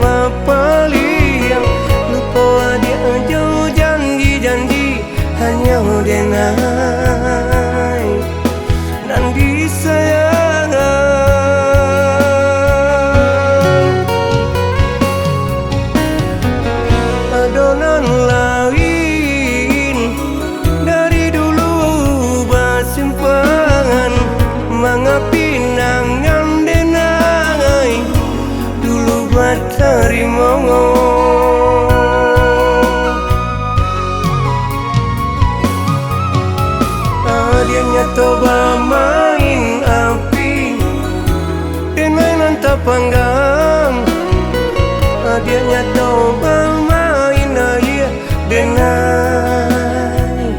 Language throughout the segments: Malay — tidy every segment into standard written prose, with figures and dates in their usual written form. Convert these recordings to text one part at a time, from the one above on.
bapa liang lupa dia jauh janji-janji hanya denai nan disayang adonan lain dari dulu bersimpangan mengapinangan denai dulu buat terima dia toba main api denai nan tak panggang dia toba main air denai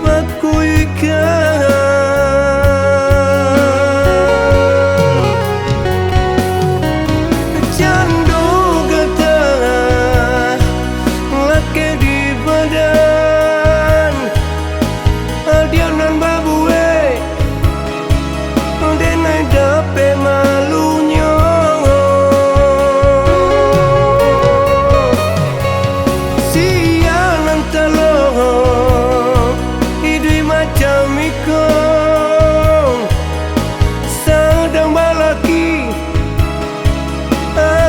bakuikan candu gata laki di badan dia nan babue denai dape malunya sia nan talo hidup macam ikon sedang balaki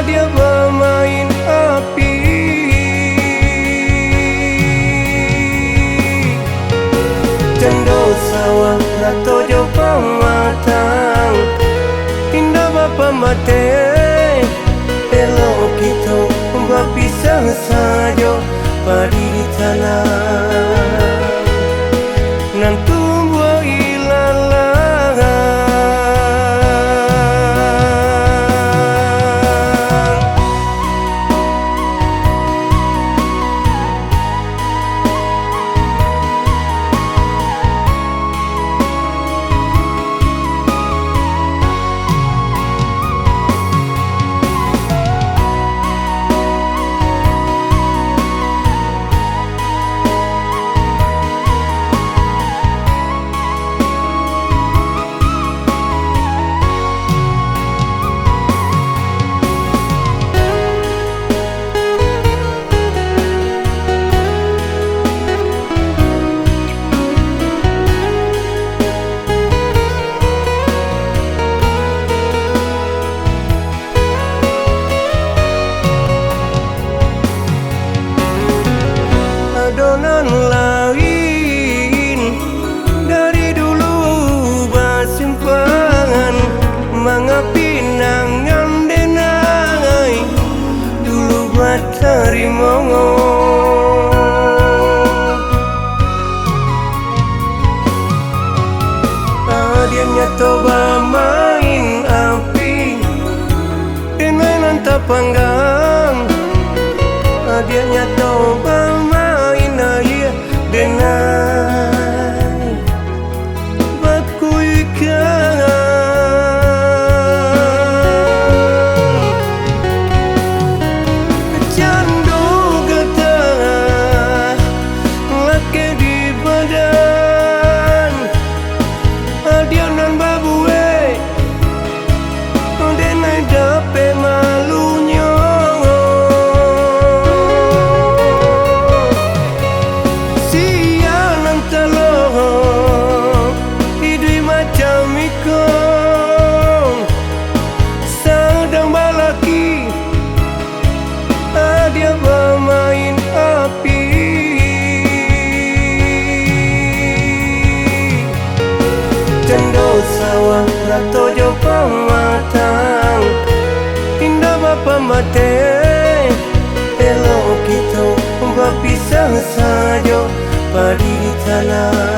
dia bermain api cendo sawah rato jo pamatang indah bapa mate elo kita berpisah saja padi di tanah nan tumbuh ilalang adonan lain dari dulu bersimpangan mengapinangan denai dulu buat terima dia toba main api denai nan tak panggang dia toba air denai bakuikan candu gata laki di badan dia nan babue denai dape malunya hidup macam ikon sedang balaki dia bermain api cendo sawah rato jo pamatang indah bapa mate elo kita berpisah saja padi di tanah